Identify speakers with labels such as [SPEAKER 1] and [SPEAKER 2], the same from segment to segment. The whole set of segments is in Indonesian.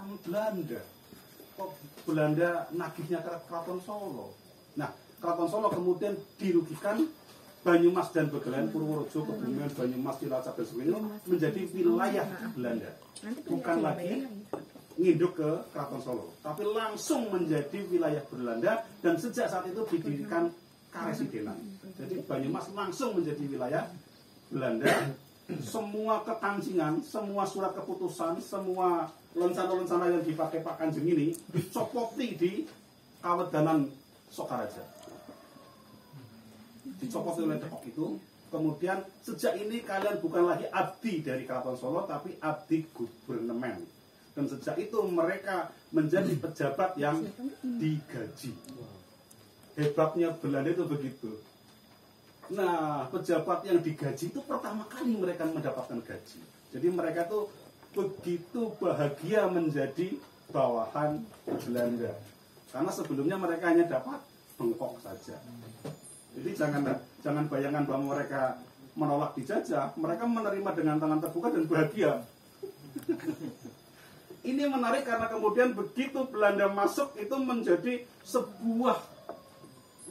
[SPEAKER 1] sama Belanda. Kok Belanda nagihnya ke Keraton Solo. Nah, Keraton Solo kemudian dirugikan, Banyumas dan Begelen, Purworejo, Kebumen, Banyumas, Cilacap dan sebagainya menjadi wilayah Belanda. Bukan lagi nginduk ke Keraton Solo, tapi langsung menjadi wilayah Belanda, dan sejak saat itu didirikan Karesidenan. Jadi Banyumas langsung menjadi wilayah Belanda. Semua ketancingan, semua surat keputusan, semua lencana-lencana yang dipakai Pak Kanjeng ini dicopoti di Kawedanan Sokaraja. Dicopoti oleh Depok itu. Kemudian sejak ini kalian bukan lagi abdi dari Keraton Solo, tapi abdi gubernemen. Dan sejak itu mereka menjadi pejabat yang digaji. Hebatnya Belanda itu begitu. Nah, pejabat yang digaji itu pertama kali mereka mendapatkan gaji. Jadi mereka tuh begitu bahagia menjadi bawahan Belanda. Karena sebelumnya mereka hanya dapat bengkok saja. Jadi jangan bayangkan bahwa mereka menolak dijajah, mereka menerima dengan tangan terbuka dan bahagia. Ini menarik karena kemudian begitu Belanda masuk itu menjadi sebuah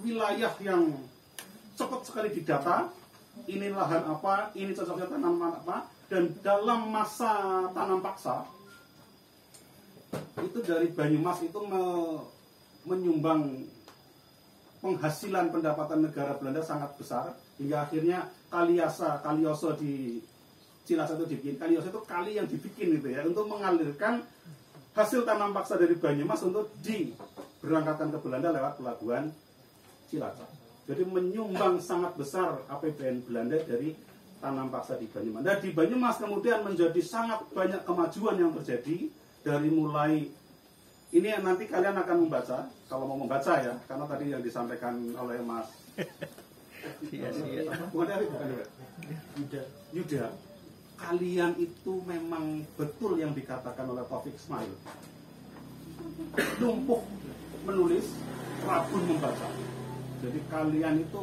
[SPEAKER 1] wilayah yang cepat sekali didata. Ini lahan apa, ini cocoknya tanaman apa, dan dalam masa tanam paksa itu dari Banyumas itu menyumbang penghasilan pendapatan negara Belanda sangat besar, hingga akhirnya Kalioso di Cilacap itu dibikin. Kalioso itu kali yang dibikin gitu ya, untuk mengalirkan hasil tanam paksa dari Banyumas untuk diberangkatkan ke Belanda lewat pelabuhan Cilacap. Jadi menyumbang sangat besar APBN Belanda dari tanam paksa di Banyumas. Dan di Banyumas kemudian menjadi sangat banyak kemajuan yang terjadi, dari mulai ini nanti kalian akan membaca, kalau mau membaca ya, karena tadi yang disampaikan oleh Mas Yuda, kalian itu memang betul yang dikatakan oleh Taufik Ismail, lumpuh menulis, rabun membaca. Jadi kalian itu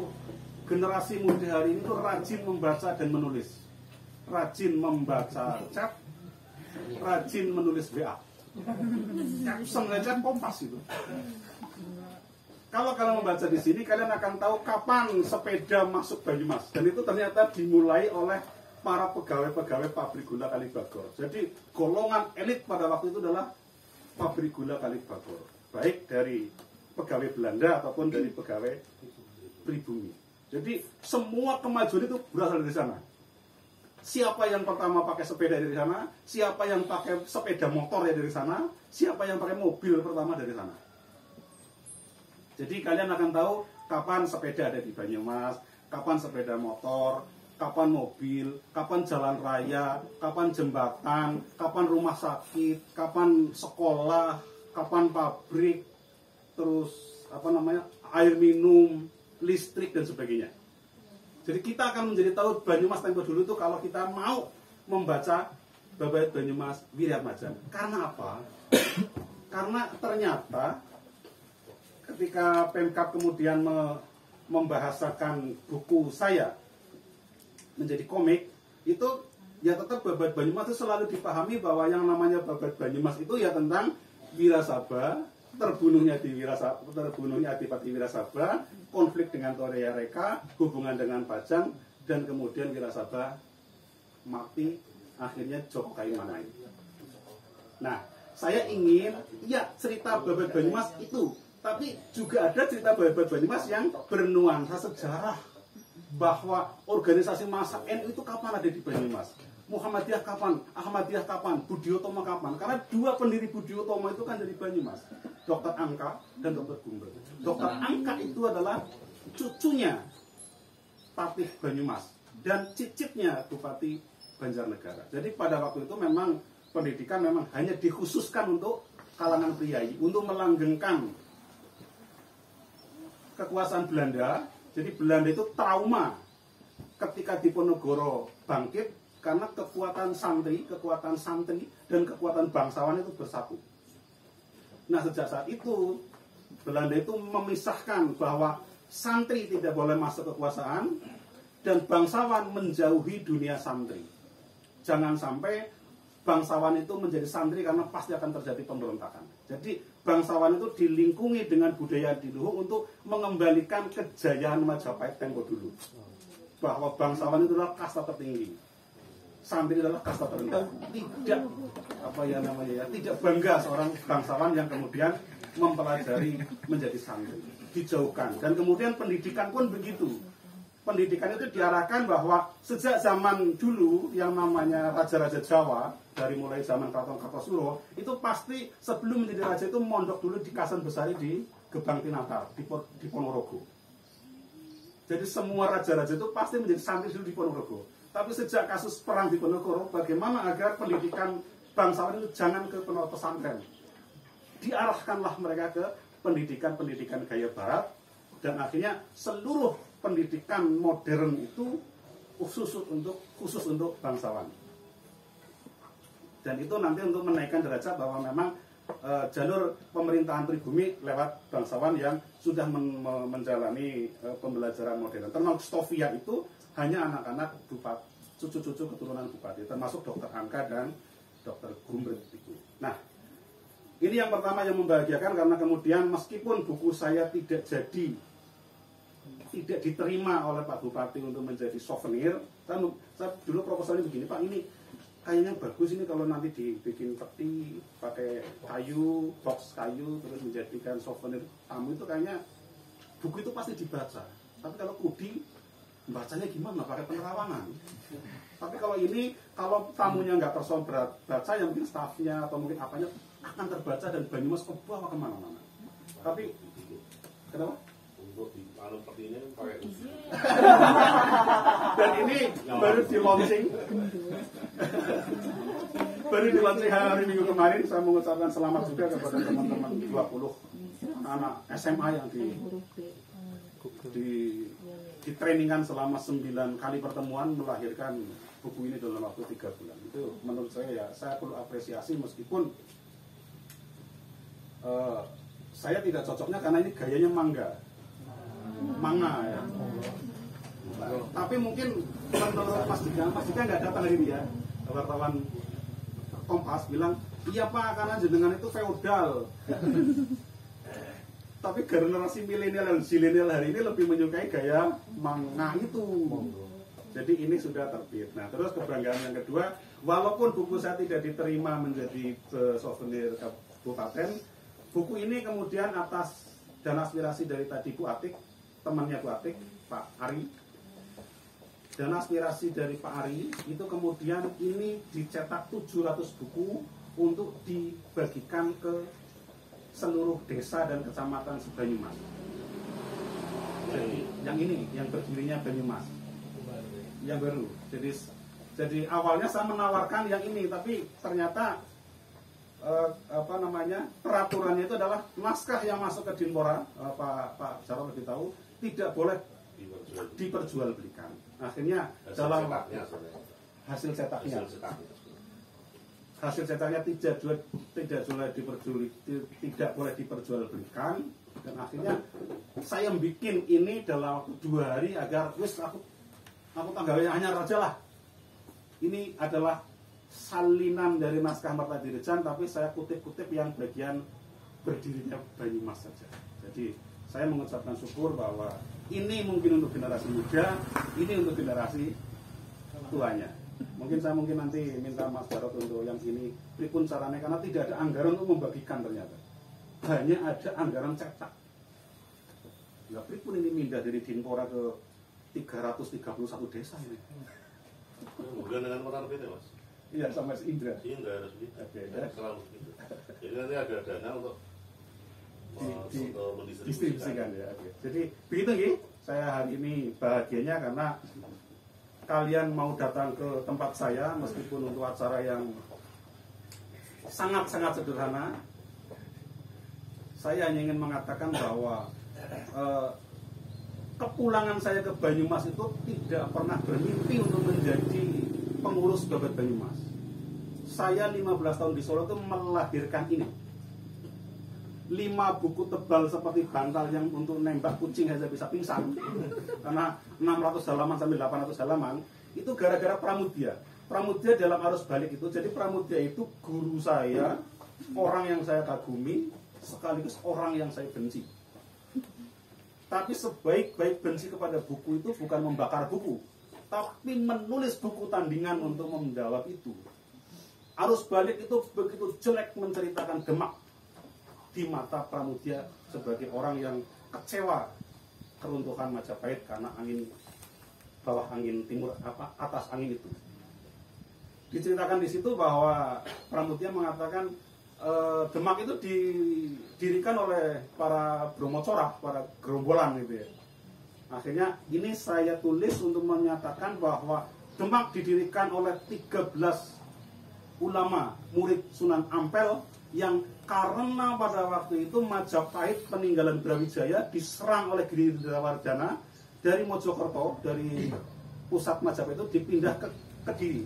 [SPEAKER 1] generasi muda hari ini tuh rajin membaca dan menulis, rajin membaca chat, rajin menulis WA. Caption aja Kompas itu. Kalau kalian membaca di sini, kalian akan tahu kapan sepeda masuk Banyumas. Dan itu ternyata dimulai oleh para pegawai-pegawai pabrik gula Kalibagor. Jadi golongan elit pada waktu itu adalah pabrik gula Kalibagor, baik dari pegawai Belanda ataupun dari pegawai pribumi. Jadi semua kemajuan itu berasal dari sana. Siapa yang pertama pakai sepeda dari sana, siapa yang pakai sepeda motor ya dari sana, siapa yang pakai mobil pertama dari sana. Jadi kalian akan tahu kapan sepeda ada di Banyumas, kapan sepeda motor, kapan mobil, kapan jalan raya, kapan jembatan, kapan rumah sakit, kapan sekolah, kapan pabrik, terus air minum, listrik dan sebagainya. Jadi kita akan menjadi tahu Banyumas tempo dulu itu kalau kita mau membaca Babat Banyumas Wiryatmajan. Karena apa? Karena ternyata ketika Pemkab kemudian membahasakan buku saya menjadi komik, itu ya tetap Babat Banyumas itu selalu dipahami bahwa yang namanya Babat Banyumas itu ya tentang Wirasaba, terbunuhnya Adipati Wirasaba, konflik dengan Torea Reka, hubungan dengan Pajang, dan kemudian Wirasaba mati, akhirnya Jokai Manai. Nah, saya ingin cerita Babat Banyumas itu, tapi juga ada cerita Babat Banyumas yang bernuansa sejarah, bahwa organisasi massa NU itu kapan ada di Banyumas, Muhammadiyah kapan, Ahmadiyah kapan, Budiotomo kapan. Karena dua pendiri Budiotomo itu kan dari Banyumas, Dr. Angka dan Dr. Gumbel. Dr. Angka itu adalah cucunya Patih Banyumas dan cicitnya Bupati Banjarnegara. Jadi pada waktu itu memang pendidikan memang hanya dikhususkan untuk kalangan priai, untuk melanggengkan kekuasaan Belanda. Jadi Belanda itu trauma ketika Diponegoro bangkit, karena kekuatan santri dan kekuatan bangsawan itu bersatu. Nah, sejak saat itu Belanda itu memisahkan bahwa santri tidak boleh masuk kekuasaan dan bangsawan menjauhi dunia santri. Jangan sampai bangsawan itu menjadi santri karena pasti akan terjadi pemberontakan. Jadi bangsawan itu dilingkungi dengan budaya diluhur untuk mengembalikan kejayaan Majapahit tempo dulu. Bahwa bangsawan itu adalah kasta tertinggi, santri adalah kasta terendah. Tidak tidak bangga seorang bangsawan yang kemudian mempelajari menjadi santri, dijauhkan. Dan kemudian pendidikan pun begitu. Pendidikan itu diarahkan bahwa sejak zaman dulu yang namanya raja-raja Jawa, dari mulai zaman Kraton Kartosuro, itu pasti sebelum menjadi raja itu mondok dulu di Kasan Besari di Gebang Tinatar, di Ponorogo. Jadi semua raja-raja itu pasti menjadi santri dulu di Ponorogo. Tapi sejak kasus perang di Ponorogo, bagaimana agar pendidikan bangsawan itu jangan ke pesantren? Diarahkanlah mereka ke pendidikan gaya barat, dan akhirnya seluruh pendidikan modern itu khusus untuk bangsawan. Dan itu nanti untuk menaikkan derajat bahwa memang jalur pemerintahan pribumi lewat bangsawan yang sudah menjalani pembelajaran modern. Termasuk Stovia itu hanya anak-anak bupati, cucu-cucu keturunan bupati, termasuk Dr. Angka dan Dr. Gumbret itu. Nah, ini yang pertama yang membahagiakan, karena kemudian meskipun buku saya tidak diterima oleh Pak Bupati untuk menjadi souvenir. Saya dulu proposalnya begini, Pak, ini kayaknya bagus ini kalau nanti dibikin peti pakai kayu, box kayu, terus menjadikan souvenir tamu, itu kayaknya buku itu pasti dibaca. Tapi kalau Kudi, bacanya gimana? Pakai penerawangan. Tapi kalau ini, kalau tamunya nggak perso baca, yang mungkin stafnya atau mungkin apanya akan terbaca dan Banyumas ke bawah kemana-mana. Tapi kenapa? Untuk di malam seperti ini pakai usus. Dan ini baru di launching. Baru di launching hari Minggu kemarin. Saya mengucapkan selamat juga kepada teman-teman 20 anak SMA yang di trainingan selama 9 kali pertemuan melahirkan buku ini dalam waktu 3 bulan. Itu menurut saya, ya, saya perlu apresiasi, meskipun saya tidak cocoknya karena ini gayanya manga ya. Tapi mungkin menurut Mas Dika nggak datang hari ini ya. Wartawan Kompas bilang, iya Pak, karena jenengan itu feodal. Tapi generasi milenial dan zilenial hari ini lebih menyukai gaya manga itu. Jadi ini sudah terbit. Nah, terus kebanggaan yang kedua, walaupun buku saya tidak diterima menjadi souvenir kabupaten, buku ini kemudian atas dan aspirasi dari tadi Bu Atik, temannya Bu Atik, Pak Ari, dan aspirasi dari Pak Ari, itu kemudian ini dicetak 700 buku untuk dibagikan ke seluruh desa dan kecamatan se-Banyumas. Jadi yang ini, yang berdirinya Banyumas, yang baru. Jadi awalnya saya menawarkan yang ini, tapi ternyata peraturannya itu adalah naskah yang masuk ke Dinpora, Pak Jarod lebih tahu, tidak boleh diperjualbelikan. Akhirnya dalam hasil cetaknya tidak boleh diperjualbelikan, dan akhirnya saya bikin ini dalam waktu 2 hari agar aku tanggalnya hanya raja lah. Ini adalah salinan dari naskah Marta Dirijan, tapi saya kutip-kutip yang bagian berdirinya Banyumas saja. Jadi saya mengucapkan syukur bahwa ini mungkin untuk generasi muda, ini untuk generasi tuanya. Mungkin nanti minta Mas Jarod untuk yang ini pripun caranya, karena tidak ada anggaran untuk membagikan ternyata. Hanya ada anggaran cetak. Ya pripun ini pindah dari Dinpora ke 331 desa ini.
[SPEAKER 2] Bukan dengan orang beda, Mas.
[SPEAKER 1] Iya, sama si Indra.
[SPEAKER 2] Indra harus begitu.
[SPEAKER 1] Oke,
[SPEAKER 2] selalu begitu. Jadi nanti ada dana untuk
[SPEAKER 1] distribusikan ya. Oke. Jadi begitu nggih. Saya hari ini bahagianya karena kalian mau datang ke tempat saya meskipun untuk acara yang sangat-sangat sederhana. Saya hanya ingin mengatakan bahwa kepulangan saya ke Banyumas itu tidak pernah bermimpi untuk menjadi pengurus Babat Banyumas. Saya 15 tahun di Solo itu melahirkan ini. 5 buku tebal seperti bantal yang untuk nembak kucing saja bisa pingsan. Karena 600 halaman sampai 800 halaman itu gara-gara Pramudia. Pramudia dalam arus balik itu, jadi Pramudia itu guru saya, orang yang saya kagumi, sekaligus orang yang saya benci. Tapi sebaik-baik benci kepada buku itu bukan membakar buku, tapi menulis buku tandingan untuk menjawab itu. Arus balik itu begitu jelek menceritakan Demak di mata Pramudia sebagai orang yang kecewa keruntuhan Majapahit karena angin bawah angin timur atas angin itu. Diceritakan di situ bahwa Pramudia mengatakan Demak itu didirikan oleh para Bromo Corak, para gerombolan gitu ya. Akhirnya ini saya tulis untuk menyatakan bahwa Demak didirikan oleh 13 ulama murid Sunan Ampel yang karena pada waktu itu Majapahit peninggalan Brawijaya diserang oleh Girindrawardhana dari Mojokerto, dari pusat Majapahit itu dipindah ke Kediri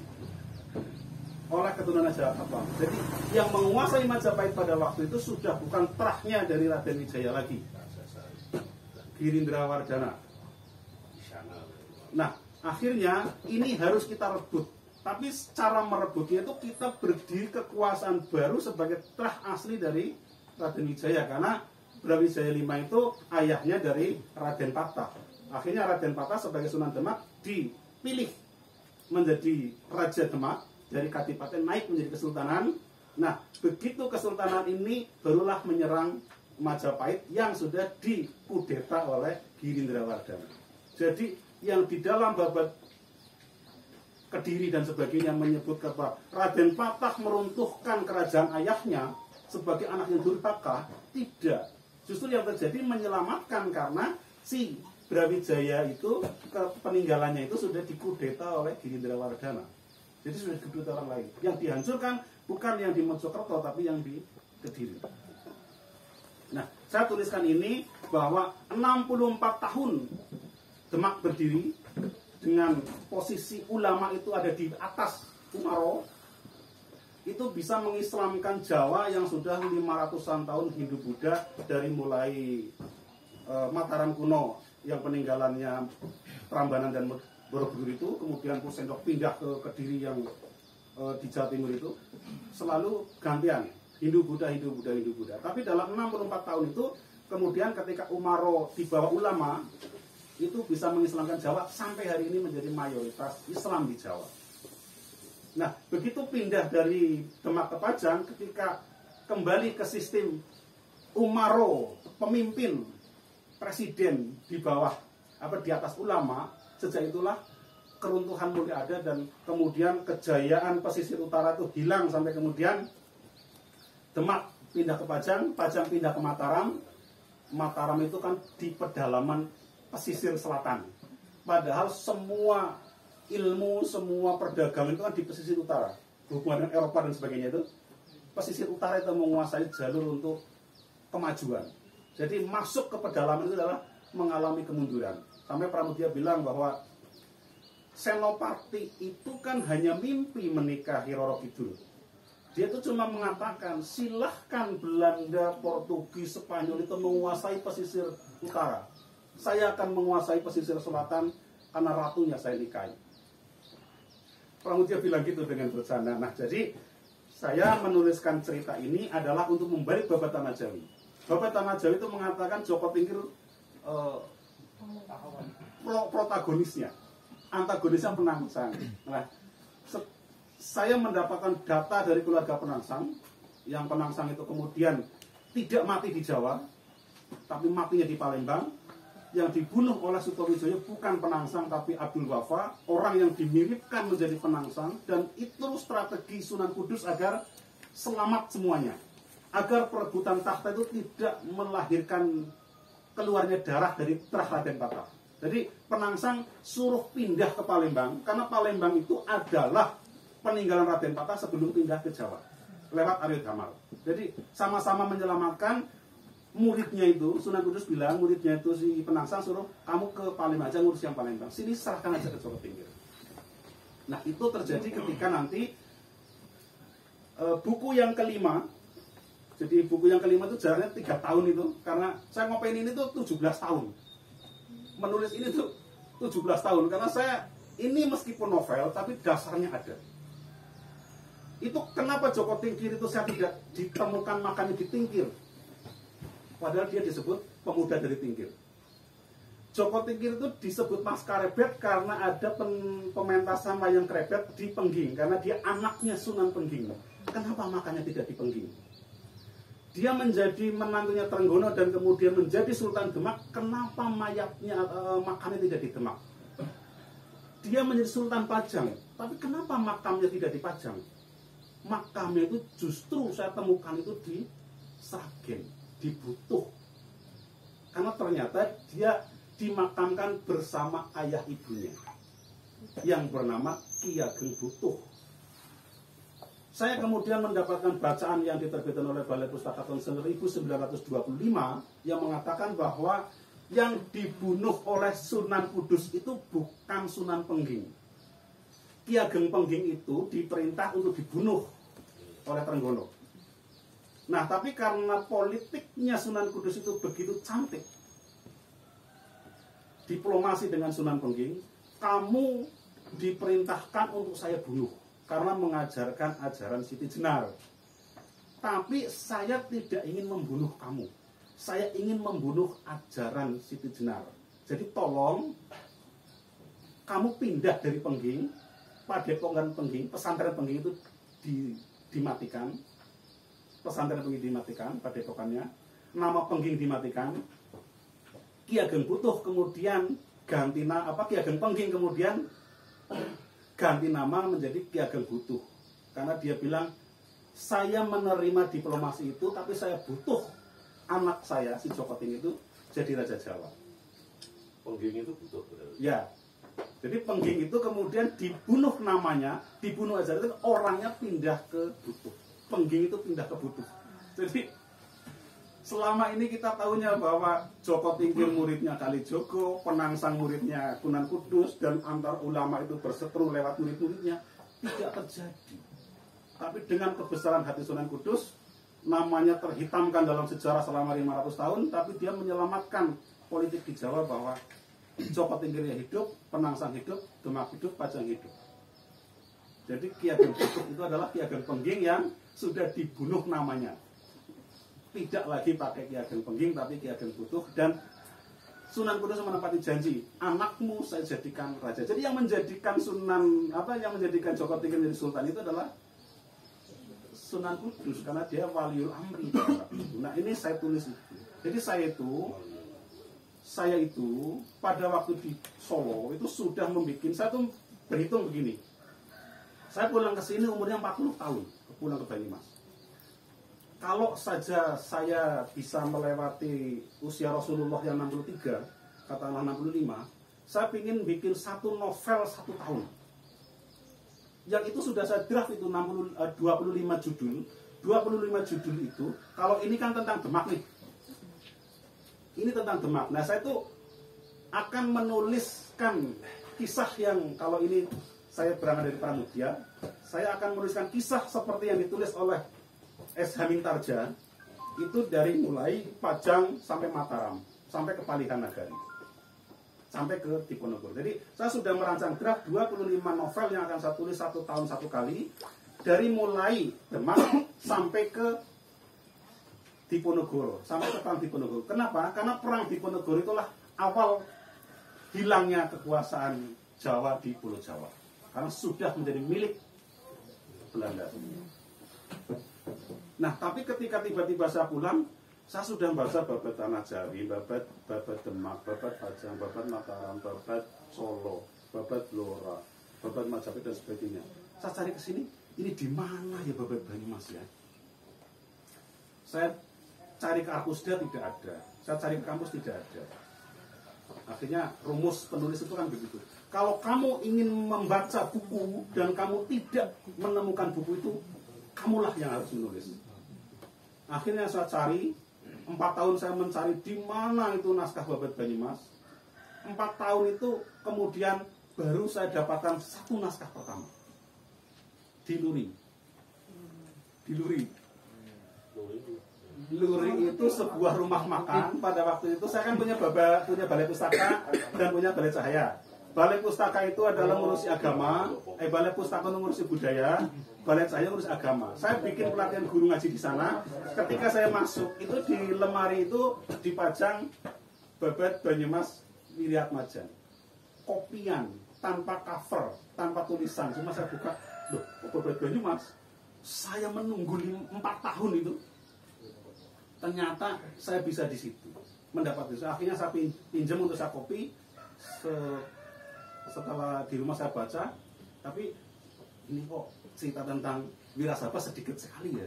[SPEAKER 1] oleh keturunan Jawa. Jadi yang menguasai Majapahit pada waktu itu sudah bukan terahnya dari Raden Wijaya lagi, Girindrawardhana. Nah, akhirnya ini harus kita rebut. Tapi cara merebutnya itu kita berdiri kekuasaan baru sebagai terah asli dari Raden Wijaya, karena Brawijaya V itu ayahnya dari Raden Patah. Akhirnya Raden Patah sebagai Sunan Demak dipilih menjadi Raja Demak, dari Kadipaten naik menjadi Kesultanan. Nah, begitu Kesultanan ini barulah menyerang Majapahit yang sudah dikudeta oleh Girindrawardhana. Jadi yang di dalam babat Kediri dan sebagainya menyebut bahwa Raden Patah meruntuhkan kerajaan ayahnya sebagai anak yang durhaka, tidak. Justru yang terjadi menyelamatkan karena si Brawijaya itu peninggalannya itu sudah dikudeta oleh Girindrawardhana. Jadi sudah dikudeta orang lain. Yang dihancurkan bukan yang di Mojokerto tapi yang di Kediri. Nah, saya tuliskan ini bahwa 64 tahun Demak berdiri dengan posisi ulama itu ada di atas Umaro, itu bisa mengislamkan Jawa yang sudah 500-an tahun Hindu-Buddha, dari mulai Mataram kuno yang peninggalannya Prambanan dan Borobudur itu, kemudian Pusendok pindah ke Kediri yang di Jawa Timur itu, selalu gantian Hindu-Buddha, Hindu-Buddha, Hindu-Buddha. Tapi dalam 64 tahun itu, kemudian ketika Umaro di bawah ulama, itu bisa mengislamkan Jawa, sampai hari ini menjadi mayoritas Islam di Jawa. Nah, begitu pindah dari Demak ke Pajang, ketika kembali ke sistem Umaro, pemimpin presiden di bawah di atas ulama, sejak itulah keruntuhan mulai ada, dan kemudian kejayaan pesisir utara itu hilang, sampai kemudian Demak pindah ke Pajang, Pajang pindah ke Mataram. Mataram itu kan di pedalaman pesisir selatan. Padahal semua ilmu, semua perdagangan itu kan di pesisir utara. Hubungan dengan Eropa dan sebagainya itu, pesisir utara itu menguasai jalur untuk kemajuan. Jadi masuk ke pedalaman itu adalah mengalami kemunduran. Sampai Pramudia bilang bahwa Senopati itu kan hanya mimpi menikahi Roro Kidul. Dia itu cuma mengatakan, silahkan Belanda, Portugis, Spanyol itu menguasai pesisir utara. Saya akan menguasai pesisir selatan karena ratunya saya nikahi. Pramudia bilang gitu dengan bercanda. Nah, jadi saya menuliskan cerita ini adalah untuk membalik Babat Tanah Jawi. Babat Tanah Jawi itu mengatakan Joko Tingkir protagonisnya, antagonisnya Penangsang. Nah, saya mendapatkan data dari keluarga Penangsang, yang Penangsang itu kemudian tidak mati di Jawa, tapi matinya di Palembang. Yang dibunuh oleh Sutowijoyo bukan Penangsang, tapi Abdul Wafa, orang yang dimiripkan menjadi Penangsang. Dan itu strategi Sunan Kudus agar selamat semuanya, agar perebutan takhta itu tidak melahirkan keluarnya darah dari terah Raden Patah. Jadi Penangsang suruh pindah ke Palembang, karena Palembang itu adalah peninggalan Raden Patah sebelum pindah ke Jawa lewat Aryo Damal. Jadi sama-sama menyelamatkan. Muridnya itu, Sunan Kudus bilang, muridnya itu si Penangsang suruh, kamu ke Palembang aja ngurus yang Palembang, sini serahkan aja ke Joko Tingkir. Nah, itu terjadi ketika nanti buku yang kelima. Jadi buku yang kelima itu jaraknya 3 tahun itu, karena saya ngopain ini tuh 17 tahun. Menulis ini tuh 17 tahun, karena saya ini meskipun novel tapi dasarnya ada. Itu kenapa Joko Tingkir itu saya tidak ditemukan makamnya di Tingkir? Padahal dia disebut pemuda dari Tingkir. Joko Tingkir itu disebut Mas Karebet karena ada pementasan wayang krebet di Pengging, karena dia anaknya Sunan Pengging. Kenapa makanya tidak di Pengging? Dia menjadi menantunya Trenggono dan kemudian menjadi Sultan Demak. Kenapa makamnya tidak di Demak? Dia menjadi Sultan Pajang, tapi kenapa makamnya tidak di Pajang? Makamnya itu justru saya temukan itu di Sragen, di Butuh. Karena ternyata dia dimakamkan bersama ayah ibunya yang bernama Ki Ageng Butuh. Saya kemudian mendapatkan bacaan yang diterbitkan oleh Balai Pustaka tahun 1925 yang mengatakan bahwa yang dibunuh oleh Sunan Kudus itu bukan Sunan Pengging. Ki Ageng Pengging itu diperintah untuk dibunuh oleh Trenggono. Nah, tapi karena politiknya Sunan Kudus itu begitu cantik, diplomasi dengan Sunan Pengging, kamu diperintahkan untuk saya bunuh karena mengajarkan ajaran Siti Jenar. Tapi saya tidak ingin membunuh kamu. Saya ingin membunuh ajaran Siti Jenar. Jadi tolong kamu pindah dari Pengging, Padepokan Pengging, pesantren Pengging itu dimatikan. Pesantren Pengging dimatikan, padepokannya. Nama Pengging dimatikan. Ki Ageng Butuh kemudian ganti Ki Ageng Pengging kemudian ganti nama menjadi Ki Ageng Butuh. Karena dia bilang, saya menerima diplomasi itu, tapi saya butuh anak saya, si Joko Tingkir itu, jadi Raja Jawa.
[SPEAKER 2] Pengging itu butuh.
[SPEAKER 1] Ya, jadi Pengging itu kemudian dibunuh namanya, dibunuh aja, itu orangnya pindah ke Butuh. Pengging itu pindah ke Butuh. Jadi selama ini kita tahunya bahwa Joko Tingkir muridnya Kalijogo, Penangsang muridnya Sunan Kudus, dan antar ulama itu berseteru lewat murid-muridnya. Tidak terjadi. Tapi dengan kebesaran hati Sunan Kudus, namanya terhitamkan dalam sejarah selama 500 tahun, tapi dia menyelamatkan politik di Jawa bahwa Joko Tingkir hidup, Penangsang hidup, Demak hidup, Pajang hidup. Jadi Ki Ageng Butuh itu adalah Ki Ageng Pengging yang sudah dibunuh namanya. Tidak lagi pakai Ki Ageng Pengging, tapi Ki Ageng Butuh. Dan Sunan Kudus menepati janji, anakmu saya jadikan raja. Jadi yang menjadikan yang menjadikan Joko Tingkir menjadi sultan itu adalah Sunan Kudus, karena dia waliul amri. Nah, ini saya tulis itu. Jadi saya itu pada waktu di Solo itu sudah saya tuh berhitung begini. Saya pulang ke sini umurnya 40 tahun, pulang ke Banyumas. Kalau saja saya bisa melewati usia Rasulullah yang 63, katakanlah 65, saya ingin bikin satu novel 1 tahun. Yang itu sudah saya draft itu 25 judul. 25 judul itu, kalau ini kan tentang Demak nih. Ini tentang Demak. Nah, saya itu akan menuliskan kisah yang, kalau ini saya berangkat dari Pramudia, saya akan menuliskan kisah seperti yang ditulis oleh S. Hamingtarja, itu dari mulai Pajang sampai Mataram, sampai ke Palihan Nagari, sampai ke Diponegoro. Jadi saya sudah merancang draft 25 novel yang akan saya tulis 1 tahun 1 kali, dari mulai Demak sampai ke Diponegoro, sampai ke Perang Diponegoro. Kenapa? Karena Perang Diponegoro itulah awal hilangnya kekuasaan Jawa di Pulau Jawa, karena sudah menjadi milik Belanda. Nah, tapi ketika tiba-tiba saya pulang, saya sudah membaca babat Tanah Jawi, babat Demak, babat Pajang, babat Mataram, babat Solo, babat Blora, babat Majapahit dan sebagainya. Saya cari ke sini, ini di mana ya babat Banyumas ya? Saya cari ke Arkusda tidak ada, saya cari ke kampus tidak ada. Akhirnya rumus penulis itu kan begitu. Kalau kamu ingin membaca buku dan kamu tidak menemukan buku itu, kamulah yang harus menulis. Akhirnya saya cari, 4 tahun saya mencari di mana itu naskah babat Banyumas. 4 tahun itu kemudian baru saya dapatkan 1 naskah pertama. Di Luri. Di Luri. Luri itu sebuah rumah makan. Pada waktu itu saya kan punya balai pustaka dan punya balai cahaya. Balai pustaka itu adalah ngurusi agama, balai pustaka ngurusi budaya, balai saya ngurus agama. Saya bikin pelatihan guru ngaji di sana. Ketika saya masuk, itu di lemari itu dipajang Babad Banyumas Wiryatmajan. Kopian, tanpa cover, tanpa tulisan. Cuma saya buka, loh, Babad Banyumas. Saya menunggu 4 tahun itu. Ternyata saya bisa di situ mendapat itu. Akhirnya saya pinjam untuk saya kopi. Setelah di rumah saya baca, tapi ini kok cerita tentang Wirasaba sedikit sekali ya.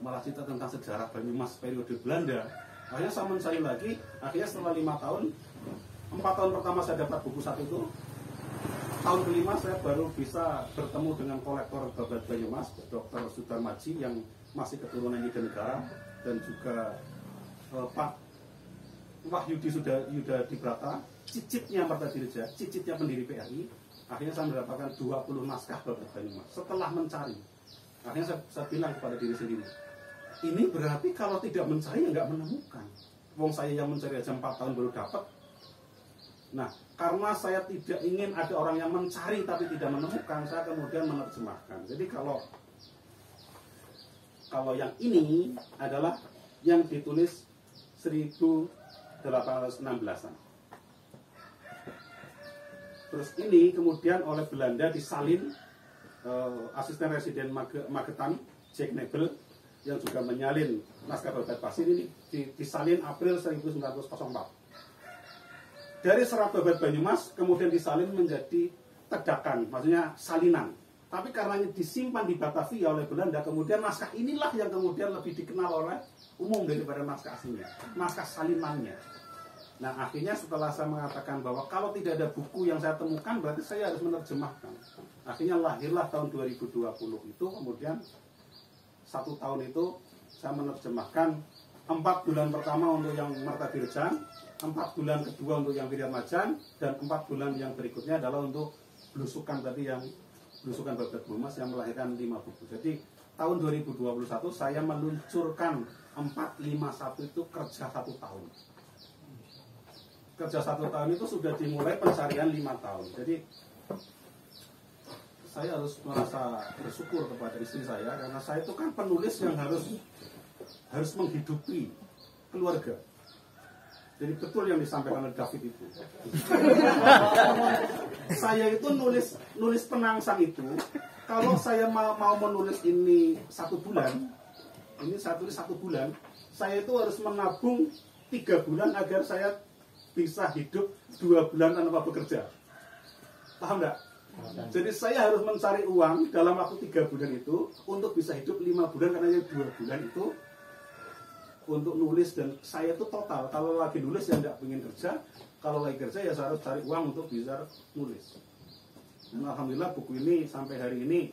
[SPEAKER 1] Malah cerita tentang sejarah Banyumas periode Belanda. Akhirnya saya mencari lagi. Akhirnya setelah 5 tahun, 4 tahun pertama saya dapat buku satu itu. Tahun kelima saya baru bisa bertemu dengan kolektor Babad Banyumas, Dr. Sudarmaji yang masih keturunan Negara, dan juga Pak Wahyudi Yuda Dibrata, cicitnya Martadiraja, cicitnya pendiri PRI. Akhirnya saya mendapatkan 20 naskah Babad Banyumas. Setelah mencari, akhirnya saya bilang kepada diri sendiri, ini berarti kalau tidak mencari ya nggak menemukan. Wong saya yang mencari aja 4 tahun baru dapat. Nah, karena saya tidak ingin ada orang yang mencari tapi tidak menemukan, saya kemudian menerjemahkan. Jadi kalau yang ini adalah yang ditulis 1816-an. Terus ini kemudian oleh Belanda disalin asisten residen Magetan, Jack Nebel, yang juga menyalin naskah Babad Basir ini disalin April 1904. Dari serat Babad Banyumas kemudian disalin menjadi tedakan, maksudnya salinan. Tapi karena ini disimpan di Batavia oleh Belanda, kemudian naskah inilah yang kemudian lebih dikenal oleh umum daripada naskah aslinya, naskah salinannya. Nah, akhirnya setelah saya mengatakan bahwa kalau tidak ada buku yang saya temukan, berarti saya harus menerjemahkan. Akhirnya lahirlah tahun 2020 itu, kemudian 1 tahun itu saya menerjemahkan 4 bulan pertama untuk yang Martadiraja, 4 bulan kedua untuk yang Wiryatmajan, dan 4 bulan yang berikutnya adalah untuk belusukan tadi, yang belusukan Babad Banyumas yang melahirkan 5 buku. Jadi tahun 2021 saya meluncurkan 451 itu kerja 1 tahun. Kerja 1 tahun itu sudah dimulai pencarian 5 tahun. Jadi saya harus merasa bersyukur kepada istri saya, karena saya itu kan penulis yang harus menghidupi keluarga. Jadi betul yang disampaikan oleh David itu. Saya itu nulis penangsang itu, kalau saya mau menulis ini 1 bulan, ini saya tulis 1 bulan, saya itu harus menabung 3 bulan agar saya bisa hidup 2 bulan tanpa bekerja. Paham enggak? Jadi saya harus mencari uang dalam waktu 3 bulan itu untuk bisa hidup 5 bulan, karena 2 bulan itu untuk nulis. Dan saya itu total, kalau lagi nulis ya nggak pengen kerja, kalau lagi kerja ya saya harus cari uang untuk bisa nulis. Dan alhamdulillah buku ini sampai hari ini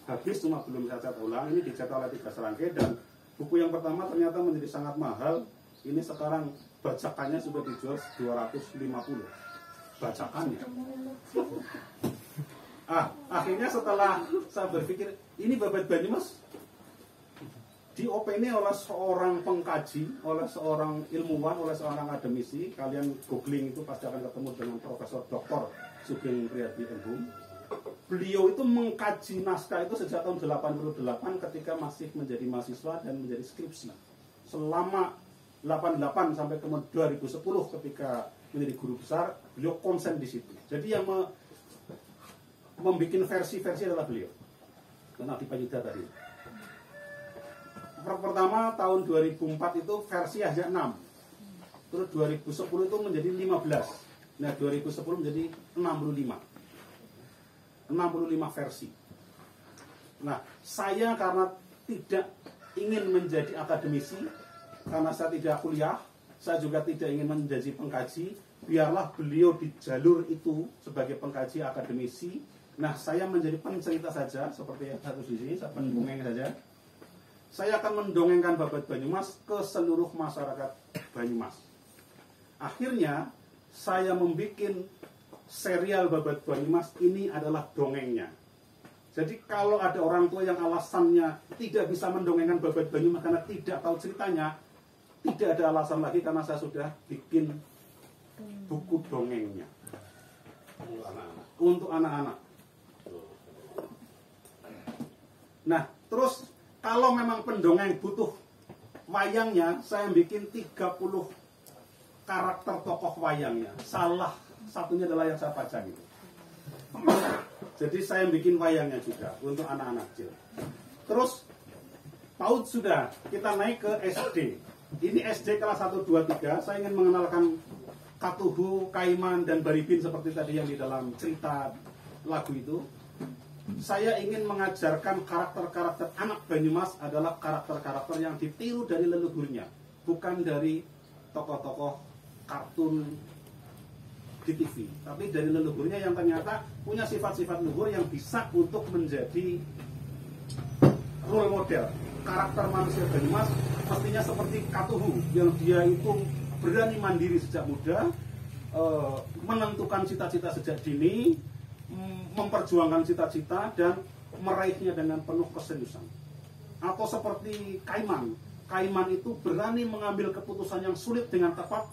[SPEAKER 1] habis, cuma belum saya cetak ulang. Ini dicetak oleh 3 serangkai, dan buku yang pertama ternyata menjadi sangat mahal. Ini sekarang bacakannya sudah dijual 250 bacakannya. Akhirnya setelah saya berpikir, ini Babad Banyumas diopeni oleh seorang pengkaji, oleh seorang ilmuwan, oleh seorang akademisi. Kalian googling itu pasti akan ketemu dengan Profesor Dr. Sugeng Priadi Embung. Beliau itu mengkaji naskah itu sejak tahun 88 ketika masih menjadi mahasiswa dan menjadi skripsi. Selama 88 sampai ke 2010 ketika menjadi guru besar, beliau konsen di situ. Jadi yang membuat versi-versi adalah beliau. Karena di Payuda tadi. Pertama tahun 2004 itu versi hanya 6. Terus 2010 itu menjadi 15. Nah 2010 menjadi 65 versi. Nah saya karena tidak ingin menjadi akademisi, karena saya tidak kuliah, saya juga tidak ingin menjadi pengkaji, biarlah beliau di jalur itu sebagai pengkaji akademisi. Nah saya menjadi pencerita saja, seperti yang satu di sini, saya pendongeng saja. Saya akan mendongengkan Babad Banyumas ke seluruh masyarakat Banyumas. Akhirnya saya membuat serial Babad Banyumas, ini adalah dongengnya. Jadi kalau ada orang tua yang alasannya tidak bisa mendongengkan Babad Banyumas karena tidak tahu ceritanya, tidak ada alasan lagi, karena saya sudah bikin buku dongengnya.
[SPEAKER 2] Untuk anak-anak.
[SPEAKER 1] Untuk anak-anak. Nah, terus kalau memang pendongeng butuh wayangnya, saya bikin 30 karakter tokoh wayangnya. Salah satunya adalah yang saya pajang itu. Jadi saya bikin wayangnya juga untuk anak-anak kecil. Terus PAUD sudah, kita naik ke SD. Ini SD kelas 1, 2, 3. Saya ingin mengenalkan Katuhu, Kaiman, dan Baribin seperti tadi yang di dalam cerita lagu itu. Saya ingin mengajarkan karakter-karakter anak Banyumas adalah karakter-karakter yang ditiru dari leluhurnya, bukan dari tokoh-tokoh kartun di TV, tapi dari leluhurnya yang ternyata punya sifat-sifat luhur yang bisa untuk menjadi role model. Karakter manusia Banyumas mestinya seperti Katuhu, yang dia itu berani mandiri sejak muda, menentukan cita-cita sejak dini, memperjuangkan cita-cita dan meraihnya dengan penuh keseriusan. Atau seperti Kaiman. Kaiman itu berani mengambil keputusan yang sulit dengan tepat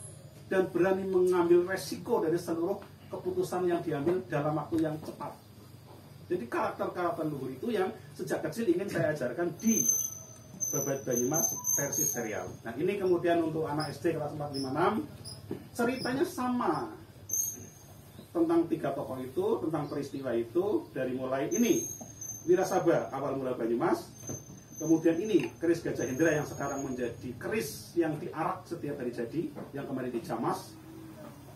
[SPEAKER 1] dan berani mengambil resiko dari seluruh keputusan yang diambil dalam waktu yang cepat. Jadi karakter-karakter luhur itu yang sejak kecil ingin saya ajarkan di Babat Banyumas versi serial. Nah, ini kemudian untuk anak SD kelas 4, 5, 6 ceritanya sama tentang 3 tokoh itu, tentang peristiwa itu, dari mulai ini Wirasaba awal mula Banyumas, kemudian ini keris Gajah Hendra yang sekarang menjadi keris yang diarak setiap hari jadi, yang kemarin dijamas.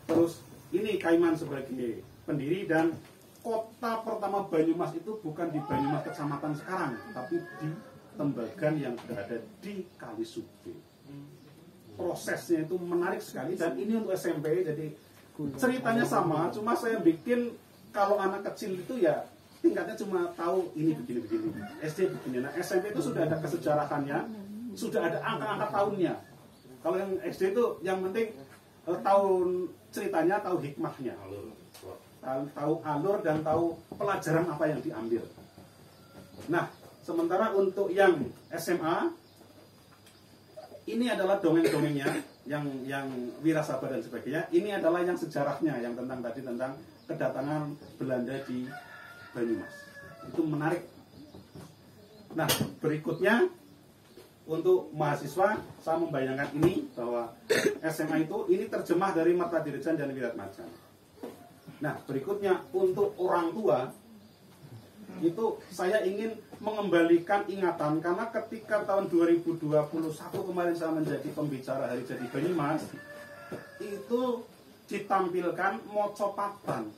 [SPEAKER 1] Terus ini Kaiman sebagai pendiri, dan kota pertama Banyumas itu bukan di Banyumas kecamatan sekarang, tapi di Tembagan yang berada di Kalisube. Prosesnya itu menarik sekali, dan ini untuk SMP, jadi ceritanya sama, cuma saya bikin kalau anak kecil itu ya tingkatnya cuma tahu ini begini-begini, SD begini. Nah, SMP itu sudah ada kesejarahannya, sudah ada angka-angka tahunnya. Kalau yang SD itu yang penting tahun ceritanya, tahu hikmahnya, tahu alur dan tahu pelajaran apa yang diambil. Nah, sementara untuk yang SMA ini adalah dongeng-dongengnya yang Wirasaba dan sebagainya. Ini adalah yang sejarahnya, yang tentang tadi tentang kedatangan Belanda di Banyumas. Itu menarik. Nah, berikutnya untuk mahasiswa saya membayangkan ini bahwa SMA itu ini terjemah dari Martadirijan dan Wiratmajan. Nah, berikutnya untuk orang tua itu saya ingin mengembalikan ingatan, karena ketika tahun 2021 kemarin saya menjadi pembicara Hari Jadi Banyumas, itu ditampilkan mocopatan.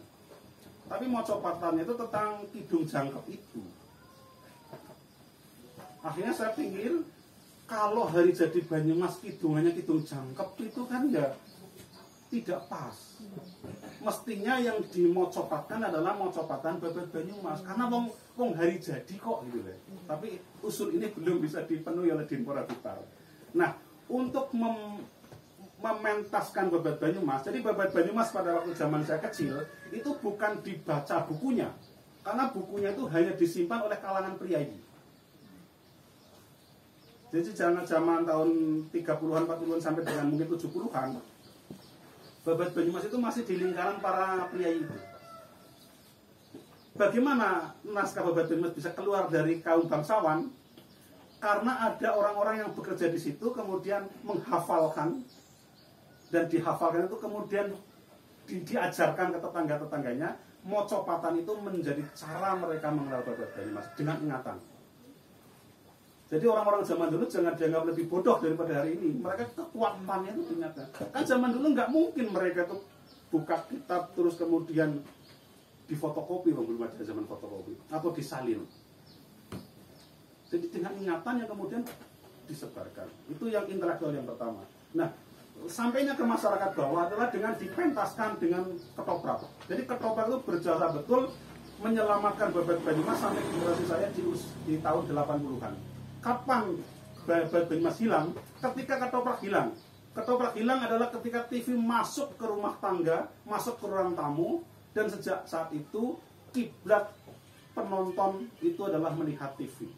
[SPEAKER 1] Tapi mocopatannya itu tentang Kidung Jangkep itu. Akhirnya saya pikir kalau Hari Jadi Banyumas kidungannya Kidung Jangkep itu kan ya tidak pas. Mestinya yang dimocopatkan adalah mocopatan Babat Banyumas, karena wong hari jadi kok gitu loh. Tapi usul ini belum bisa dipenuhi oleh Dinpora Blitar. Nah, untuk mementaskan Babat Banyumas, jadi Babat Banyumas pada waktu zaman saya kecil itu bukan dibaca bukunya, karena bukunya itu hanya disimpan oleh kalangan priayi. Jadi zaman tahun 30-an, 40-an sampai dengan mungkin 70-an, Babat Banyumas itu masih di lingkaran para priayi itu. Bagaimana naskah Babat Banyumas bisa keluar dari kaum bangsawan? Karena ada orang-orang yang bekerja di situ kemudian menghafalkan, dan dihafalkan itu kemudian diajarkan ke tetangga-tetangganya. Mocopatan itu menjadi cara mereka mengenal Babat Banyumas dengan ingatan. Jadi orang-orang zaman dulu jangan dianggap lebih bodoh daripada hari ini. Mereka kekuatannya itu diingatkan. Kan zaman dulu nggak mungkin mereka tuh buka kitab terus kemudian difotokopi, belum ada zaman fotokopi, atau disalin. Jadi dengan ingatan yang kemudian disebarkan. Itu yang intelektual yang pertama. Nah, sampainya ke masyarakat bawah adalah dengan dipentaskan dengan ketoprak. Jadi ketoprak itu berjasa betul menyelamatkan Babat Banyumas sampai generasi saya di tahun 80-an. Kapan Babat Banyumas hilang? Ketika ketoprak hilang. Ketoprak hilang adalah ketika TV masuk ke rumah tangga, masuk ke ruang tamu, dan sejak saat itu kiblat penonton itu adalah melihat TV.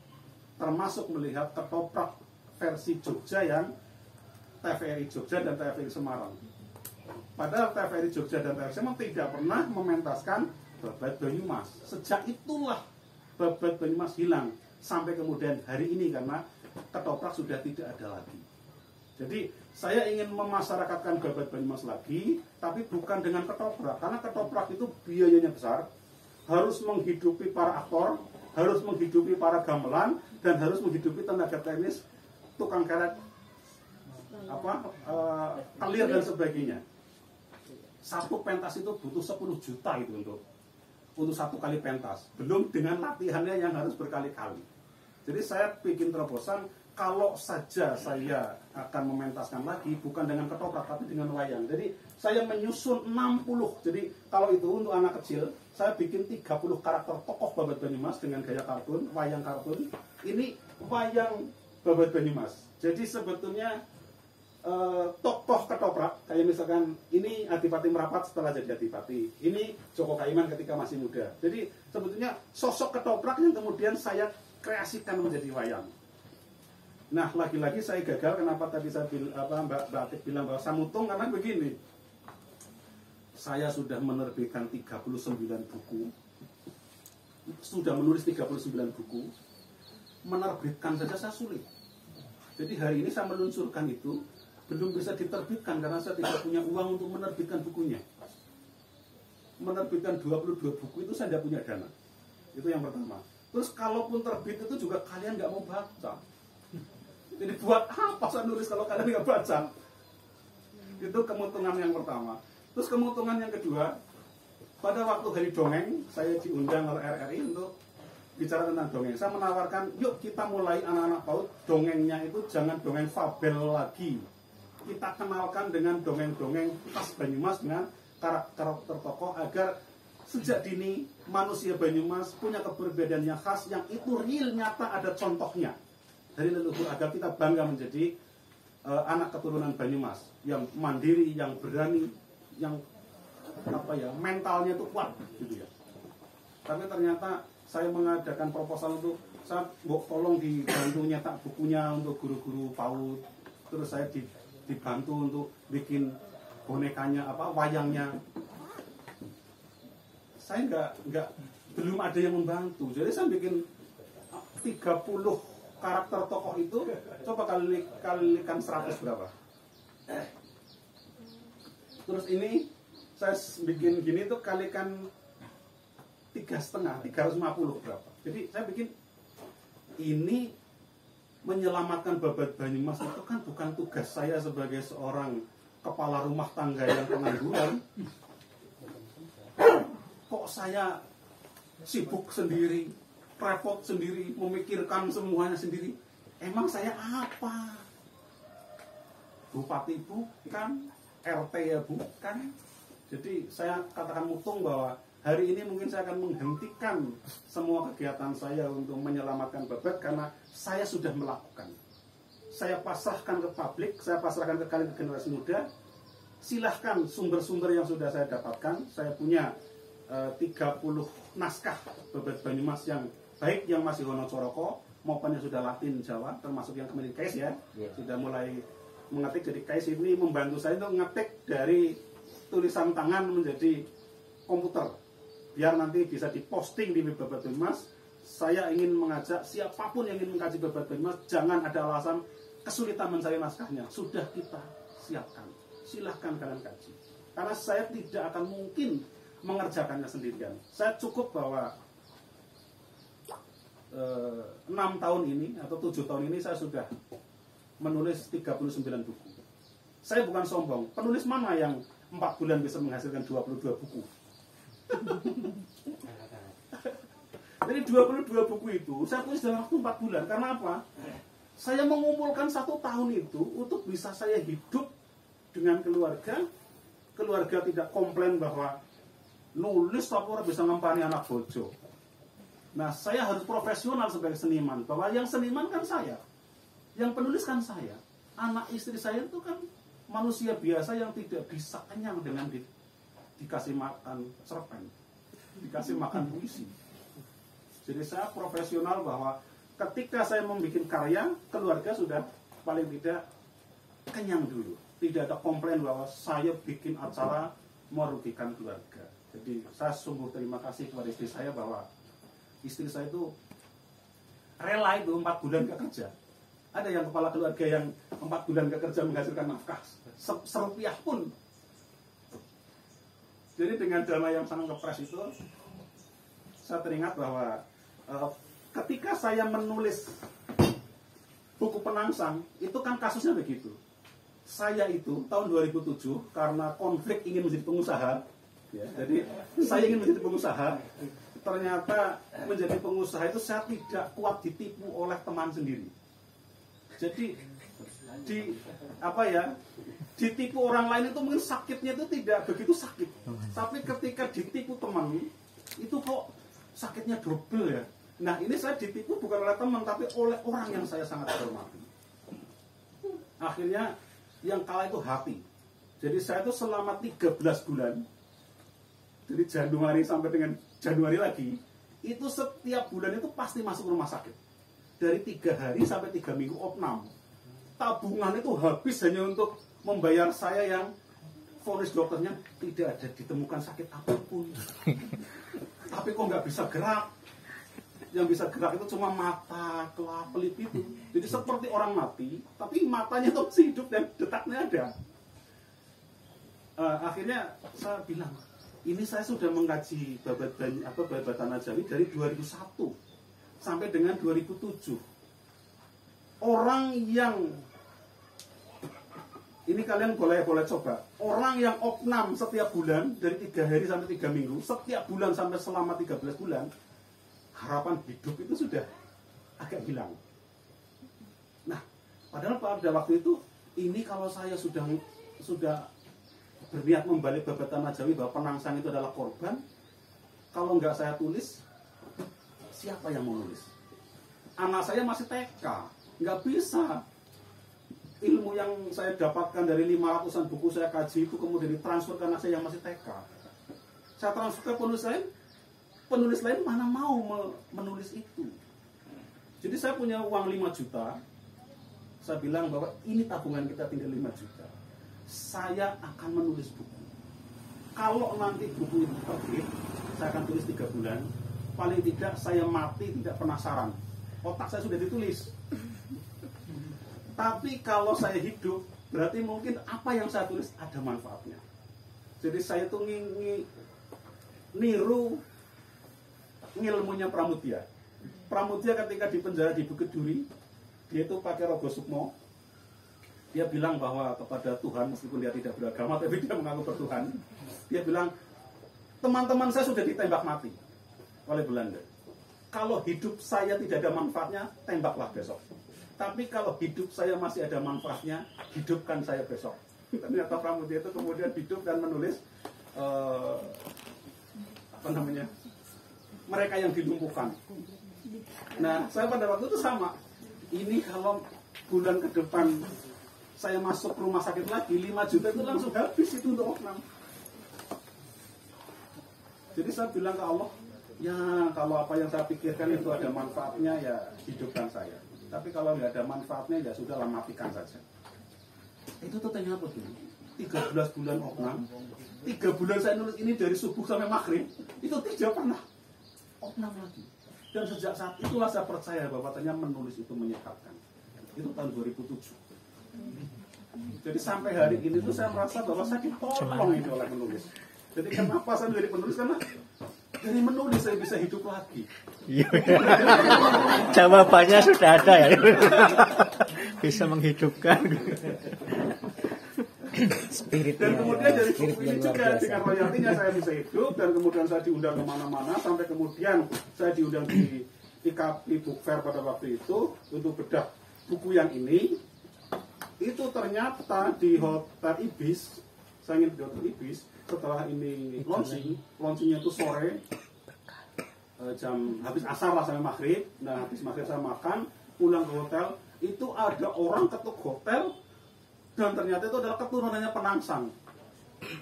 [SPEAKER 1] Termasuk melihat ketoprak versi Jogja yang TVRI Jogja dan TVRI Semarang. Padahal TVRI Jogja dan TVRI memang tidak pernah mementaskan Babat Banyumas. Sejak itulah Babat Banyumas hilang sampai kemudian hari ini karena ketoprak sudah tidak ada lagi. Jadi saya ingin memasyarakatkan Babat Banyumas lagi, tapi bukan dengan ketoprak, karena ketoprak itu biayanya besar, harus menghidupi para aktor, harus menghidupi para gamelan, dan harus menghidupi tenaga teknis, tukang karet, kelir dan sebagainya. Satu pentas itu butuh 10 juta itu untuk satu kali pentas, belum dengan latihannya yang harus berkali-kali. Jadi saya bikin terobosan, kalau saja saya akan mementaskan lagi, bukan dengan ketoprak, tapi dengan wayang. Jadi saya menyusun 60. Jadi kalau itu untuk anak kecil, saya bikin 30 karakter tokoh Babat Banyumas dengan gaya kartun, wayang kartun. Ini wayang Babat Banyumas. Jadi sebetulnya tokoh ketoprak, kayak misalkan ini Adipati Merapat setelah jadi Adipati, ini Joko Kaiman ketika masih muda. Jadi sebetulnya sosok ketoprak yang kemudian saya kreasikan menjadi wayang. Nah, lagi-lagi saya gagal. Kenapa tadi saya Mbak Atik bilang bahwa Samutung? Karena begini, saya sudah menerbitkan 39 buku, sudah menulis 39 buku, menerbitkan saja saya sulit. Jadi hari ini saya meluncurkan itu, belum bisa diterbitkan karena saya tidak punya uang untuk menerbitkan bukunya. Menerbitkan 22 buku itu saya tidak punya dana. Itu yang pertama. Terus kalaupun terbit itu juga kalian nggak mau baca. Jadi buat apa saya nulis kalau kalian nggak baca? Itu keuntungan yang pertama. Terus keuntungan yang kedua, pada waktu hari dongeng, saya diundang oleh RRI untuk bicara tentang dongeng. Saya menawarkan, yuk kita mulai anak-anak PAUD, dongengnya itu jangan dongeng fabel lagi. Kita kenalkan dengan dongeng-dongeng khas Banyumas dengan karakter tokoh agar sejak dini manusia Banyumas punya keberbedaan yang khas, yang itu real, nyata, ada contohnya dari leluhur, agar kita bangga menjadi anak keturunan Banyumas yang mandiri, yang berani, yang mentalnya itu kuat gitu ya. Tapi ternyata saya mengadakan proposal untuk saya tolong dibantu nyetak bukunya untuk guru-guru PAUD, terus saya dibantu untuk bikin bonekanya wayangnya. Saya belum ada yang membantu. Jadi saya bikin 30 karakter tokoh itu, coba kalikan 100 berapa? Terus ini saya bikin gini tuh kalikan 3,5, 350 berapa? Jadi saya bikin ini menyelamatkan Babat Banyumas itu kan bukan tugas saya sebagai seorang kepala rumah tangga yang pengangguran. Kok saya sibuk sendiri, repot sendiri, memikirkan semuanya sendiri. Emang saya apa? Bupati bukan, RT ya bukan. Jadi saya katakan mutung bahwa hari ini mungkin saya akan menghentikan semua kegiatan saya untuk menyelamatkan Babat karena saya sudah melakukan. Saya pasrahkan ke publik, saya pasrahkan ke kalian generasi muda. Silahkan sumber-sumber yang sudah saya dapatkan. Saya punya 30 naskah Babat Banyumas yang baik yang masih Hono Coroko maupun yang sudah Latin Jawa, termasuk yang kemarin Kais ya, sudah mulai mengetik. Jadi Kais ini membantu saya untuk ngetik dari tulisan tangan menjadi komputer, biar nanti bisa diposting di Babat Banyumas. Saya ingin mengajak siapapun yang ingin mengkaji Babat Banyumas, jangan ada alasan kesulitan mencari naskahnya, sudah kita siapkan, silahkan kalian kaji. Karena saya tidak akan mungkin mengerjakannya sendirian. Saya cukup bahwa 6 tahun ini atau 7 tahun ini saya sudah menulis 39 buku. Saya bukan sombong. Penulis mana yang 4 bulan bisa menghasilkan 22 buku? Jadi 22 buku itu saya tulis dalam waktu 4 bulan. Karena apa? Saya mengumpulkan 1 tahun itu untuk bisa saya hidup dengan keluarga. Keluarga tidak komplain bahwa nulis tapi orang bisa ngempani anak bojo. Nah, saya harus profesional sebagai seniman, bahwa yang seniman kan saya, yang penulis kan saya. Anak istri saya itu kan manusia biasa yang tidak bisa kenyang dengan dikasih makan cerpen, dikasih makan puisi. Jadi saya profesional bahwa ketika saya membuat karya, keluarga sudah paling tidak kenyang dulu. Tidak ada komplain bahwa saya bikin acara merugikan keluarga. Jadi saya sungguh terima kasih kepada istri saya bahwa istri saya itu rela itu 4 bulan gak kerja. Ada yang kepala keluarga yang 4 bulan gak kerja menghasilkan nafkah serupiah pun. Jadi dengan dana yang sangat kepres itu, saya teringat bahwa ketika saya menulis buku Penangsang, itu kan kasusnya begitu. Saya itu tahun 2007 karena konflik ingin menjadi pengusaha, ya, jadi saya ingin menjadi pengusaha. Ternyata menjadi pengusaha itu saya tidak kuat ditipu oleh teman sendiri. Jadi ditipu orang lain itu mungkin sakitnya itu tidak begitu sakit, tapi ketika ditipu teman itu kok sakitnya double ya. Nah ini saya ditipu bukan oleh teman tapi oleh orang yang saya sangat hormati. Akhirnya yang kalah itu hati. Jadi saya itu selama 13 bulan, dari Januari sampai dengan Januari lagi, itu setiap bulan itu pasti masuk rumah sakit. Dari 3 hari sampai 3 minggu opnam. Tabungan itu habis hanya untuk membayar saya yang vonis dokternya tidak ada ditemukan sakit apapun. Tapi kok nggak bisa gerak. Yang bisa gerak itu cuma mata, kelap-kelip itu. Jadi seperti orang mati, tapi matanya itu masih hidup dan detaknya ada. Akhirnya saya bilang, ini saya sudah mengkaji babat Tanah Jawi dari 2001 sampai dengan 2007. Orang yang ini kalian boleh coba. Orang yang opnam setiap bulan dari 3 hari sampai 3 minggu, setiap bulan sampai selama 13 bulan, harapan hidup itu sudah agak hilang. Nah, padahal pada waktu itu ini kalau saya sudah berniat membalik babat Tanah Jawi bahwa Penangsang itu adalah korban, kalau nggak saya tulis, siapa yang mau nulis? Anak saya masih TK, nggak bisa. Ilmu yang saya dapatkan dari 500-an buku saya kaji itu kemudian ditransfer ke anak saya yang masih TK. Saya transfer ke penulis lain mana mau menulis itu. Jadi saya punya uang 5 juta. Saya bilang bahwa ini tabungan kita tinggal 5 juta. Saya akan menulis buku. Kalau nanti buku itu terbit, saya akan tulis 3 bulan. Paling tidak saya mati tidak penasaran. Otak saya sudah ditulis. Tapi kalau saya hidup, berarti mungkin apa yang saya tulis ada manfaatnya. Jadi saya tuh niru ngilmunya Pramudia. Pramudia ketika di penjara di Bukit Duri, dia itu pakai rogo sukmo. Dia bilang bahwa kepada Tuhan, meskipun dia tidak beragama, tapi dia mengaku bertuhan. Dia bilang, teman-teman saya sudah ditembak mati oleh Belanda. Kalau hidup saya tidak ada manfaatnya, tembaklah besok. Tapi kalau hidup saya masih ada manfaatnya, hidupkan saya besok. Ternyata Pramudia itu kemudian hidup dan menulis mereka yang dilumpuhkan. Nah, saya pada waktu itu sama. Ini kalau bulan ke depan saya masuk rumah sakit lagi, 5 juta itu langsung habis itu untuk opnam. Jadi saya bilang ke Allah, ya kalau apa yang saya pikirkan itu ada manfaatnya, ya hidupkan saya. Tapi kalau nggak ada manfaatnya, ya sudahlah, matikan saja. Itu tuh ternyata begini, 13 bulan opnam, 3 bulan saya nulis ini dari subuh sampai maghrib, itu tidak pernah opnam lagi. Dan sejak saat itulah saya percaya bahwa ternyata menulis itu menyehatkan. Itu tahun 2007. Jadi sampai hari ini tuh saya merasa bahwa saya ditolong itu oleh menulis. Jadi kenapa saya menjadi penulis? Karena dari menulis saya bisa hidup lagi.
[SPEAKER 3] Jawabannya sudah ada ya. Bisa menghidupkan.
[SPEAKER 1] Dan kemudian dari buku ini juga dengan royaltinya saya bisa hidup. Dan kemudian saya diundang kemana-mana. Sampai kemudian saya diundang di IKP Book Fair pada waktu itu untuk bedah buku yang ini. Itu ternyata di Hotel Ibis. Saya ingin di Hotel Ibis. Setelah ini launchingnya itu sore, jam habis asar lah sampai maghrib. Nah habis maghrib saya makan, pulang ke hotel, itu ada orang ketuk hotel, dan ternyata itu adalah keturunannya Penangsang.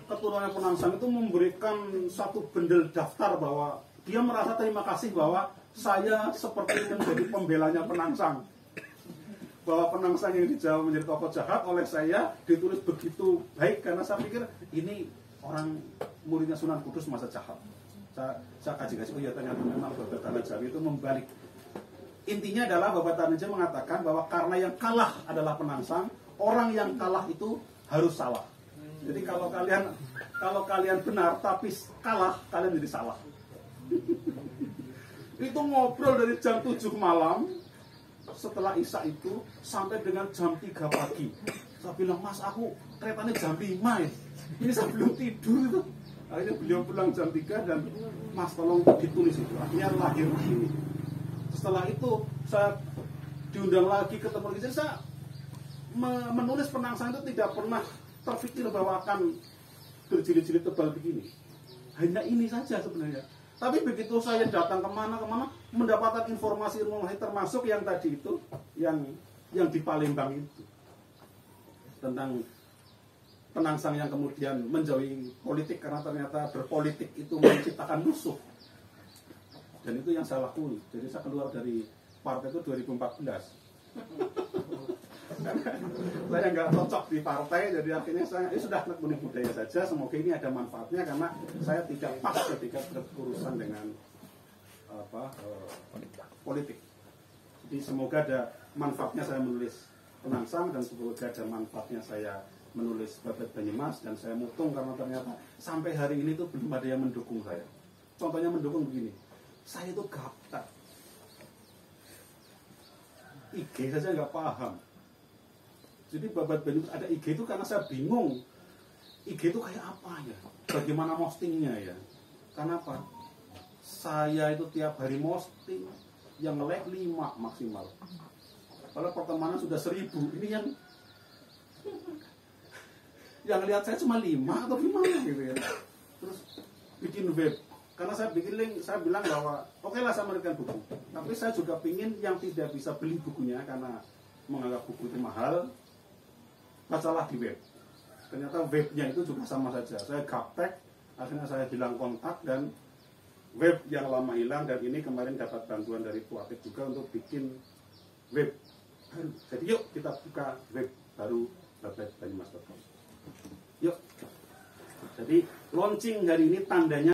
[SPEAKER 1] Keturunannya Penangsang itu memberikan satu bendel daftar bahwa dia merasa terima kasih bahwa saya seperti menjadi pembelanya Penangsang. bahwa penangsang yang di Jawa menjadi tokoh jahat oleh saya ditulis begitu baik karena saya pikir ini orang muridnya Sunan Kudus masa jahat. Saya kaji-kaji, oh ya ternyata memang Babat Tanah Jawi itu membalik. Intinya adalah Babat Tanah Jawi mengatakan bahwa karena yang kalah adalah penangsang, orang yang kalah itu harus salah. Jadi kalau kalian benar tapi kalah, kalian jadi salah. Itu ngobrol dari jam 7 malam setelah Isya itu sampai dengan jam 3 pagi. Saya bilang, Mas, aku keretanya jam 5 ya. Ini saya belum tidur itu. Akhirnya beliau pulang jam 3 dan Mas tolong ditulis itu. Akhirnya lahir ini. Setelah itu saya diundang lagi ketemu lagi. Jadi saya menulis penangsang itu tidak pernah terpikir bahwa akan berjilid-jilid tebal begini. Hanya ini saja sebenarnya. Tapi begitu saya datang kemana-kemana mendapatkan informasi termasuk yang tadi itu, yang di Palembang itu tentang penangsang yang kemudian menjauhi politik karena ternyata berpolitik itu menciptakan musuh. Dan itu yang saya lakukan. Jadi saya keluar dari partai itu 2014. Saya nggak cocok di partai, jadi akhirnya saya sudah tekuni budaya saja. Semoga ini ada manfaatnya karena saya tidak pas ketika berurusan dengan politik. Jadi semoga ada manfaatnya saya menulis penangsang dan semoga ada manfaatnya saya menulis Babat Banyumas dan saya mutung karena ternyata sampai hari ini tuh belum ada yang mendukung saya. Contohnya mendukung begini, saya itu gaptek, IG saja nggak paham. Jadi Babat Banyumas ada IG itu karena saya bingung IG itu kayak apa ya, bagaimana postingnya ya. Karena apa? Saya itu tiap hari posting yang like 5 maksimal. Kalau pertemanan sudah 1000, ini yang lihat saya cuma 5 atau gimana gitu ya. Terus bikin web. Karena saya bikin link, saya bilang bahwa oke lah saya memberikan buku. Tapi saya juga pingin yang tidak bisa beli bukunya karena menganggap buku itu mahal, bacalah di web. Ternyata webnya itu juga sama saja. Saya gaptek, akhirnya saya hilang kontak dan web yang lama hilang dan ini kemarin dapat bantuan dari Puatik juga untuk bikin web baru. Jadi yuk kita buka web baru babatbanyumas.com. Yuk. Jadi launching hari ini tandanya